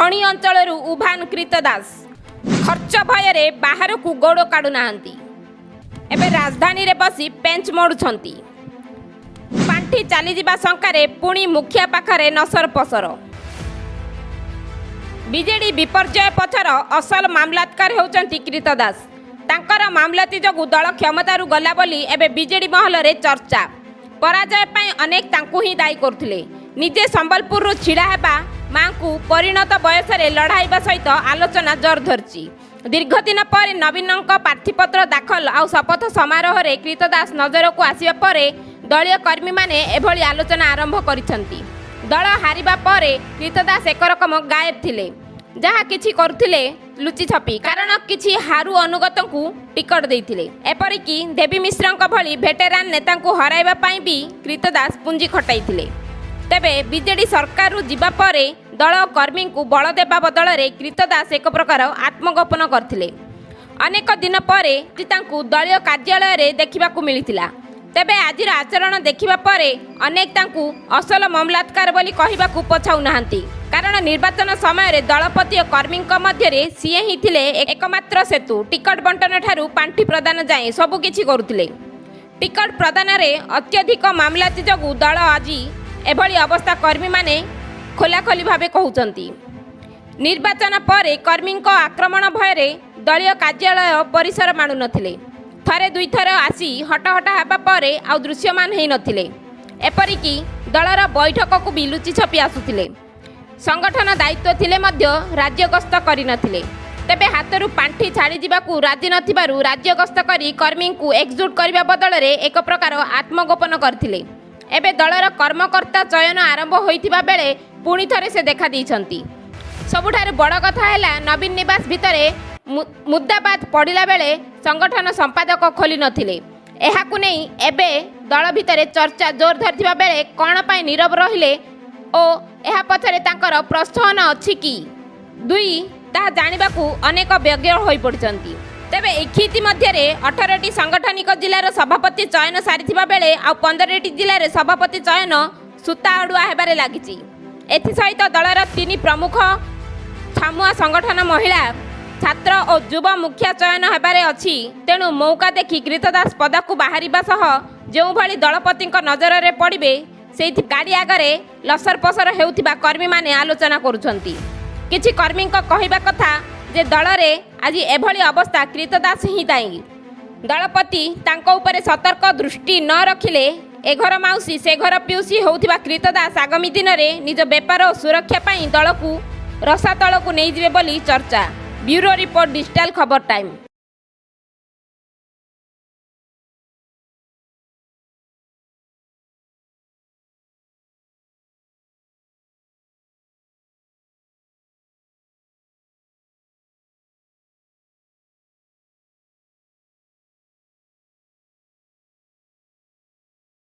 खणी अंचल उभान कृतदास खर्च भय बाहर को गोड़ काढ़ू ना एबे राजधानी रे बसी पेंच मोड़ुछंती पांठी चली जिबा शंकारे पुणी मुखिया पाखरे नसर पसर बीजेडी विपर्यय पछर असल मामलात्कार होउछंती कृतदास तांकर मामलाती जगु दल क्षमतारू गला बोली एबे बीजेडी महल रे चर्चा पराजय पाई अनेक तांकु ही दायी करथिले निजे संबलपुर छिड़ा हेबा मां को परिणत बयस रे लड़ाइबा सहित आलोचना जोर धरची दीर्घ दिन पर नवीनक प्रार्थीपत्र दाखल आ शपथ समारोह रे कृतदास नजर को आसिबा परे दलीय कर्मी माने एभली आलोचना आरंभ करिसंती दल हारिबा परे कृतदास एक रकम गायब थिले जहा किछि करथिले लुचि छपी कारण किछि हारू अनुगत को टिकट देइथिले एपरिकी देवी मिश्रंक भली भेटेरान नेता को हराइबा पाई भी कृतदास पुंजी खटाइथिले तेबे बीजेडी सरकार रु जिबा परे दल कर्मी को बल देबा बदल रे कृतदास एक प्रकार आत्मगोपन करथिले अनेक दिन परे तांकु दलीय कार्यालय रे देखिबा को मिलिथिला तेबे आजिर आचरण देखिबा परे अनेक तांकु असल मामलात्कार बोली कहिबा को पछाउ नाहंती कारण निर्वाचन समय रे दलपति और कर्मी मध्य सीए ही थिले एकमात्र सेतु टिकट बंटन ठारू पांठी प्रदान जाए सबु किछि करुथिले टिकट प्रदान रे अत्यधिक मामलाती जगु दल आज एभली अवस्था कर्मी माने खोलाखोली भावे कहउचंती निर्वाचन पर कर्मी आक्रमण भय दलीय कार्यालय परिसर मानु नथिले थरे दुई थर आसी हटहटा हेबा परे आ दृश्यमान हेई नथिले एपरिकी दलर बैठक को भी लुचि छपी आसुथिले संगठन दायित्व थिले मध्य राज्य गस्त करि नथिले तेबे हातरू पांठी छाड़ी जिबाकू राजी नथिबारु राज्य गस्त करी कर्मी को एकजुट करबा बदल रे एक प्रकार आत्मगोपन करथिले एबे दलर कर्मकर्ता चयन आरंभ होइतिबा बेले पुणी थरे से देखा दैछंती सबुठारु बड़ कथा हैला नवीन निवास भितरे मुद्दाबाद पड़िला बेले संगठन संपादक खोली नथिले एहाकु नै एबे दल भितरे चर्चा जोर धरथिबा बेले कोन पाई नीरव रहिले ओ एहा पछरे तांकर प्रस्थान अछि कि दुई ताहा जानिबाकू अनेक व्यग्र होई पड़चंती तेबे एखिति मध्यरे 18टी सांगठनिक जिल्लार सभापति चयन सारिथिबा बेले आ 15टी जिल्लार सभापति चयन सुता अडुआ हेबारे लागिछि एथि सहित दलर 3 प्रमुख छामुआ संगठन महिला छात्र और युवा मुखिया चयन हेबारे अछि तेणु मौका देखि कृतदास पदाकू बाहरिबा सह जेउ भली दलपतिक नजर रे पड़िबे सेठी गाड़ी आगरे लसर पसर हेउथिबा कर्मी माने आलोचना करुछंती किछि कर्मी कहिबा कथा जे दल रे आज एभली अवस्था कृतदास ही दायी दलपति तांको उपरे सतर्क दृष्टि न रखिले ए घर माउसी से घर पिउसी होउथिबा कृतदास आगामी दिन रे निज व्यापार और सुरक्षा पाई दल को रसातल को नहीं जिवे बोली चर्चा ब्यूरो रिपोर्ट डिजिटल खबर टाइम।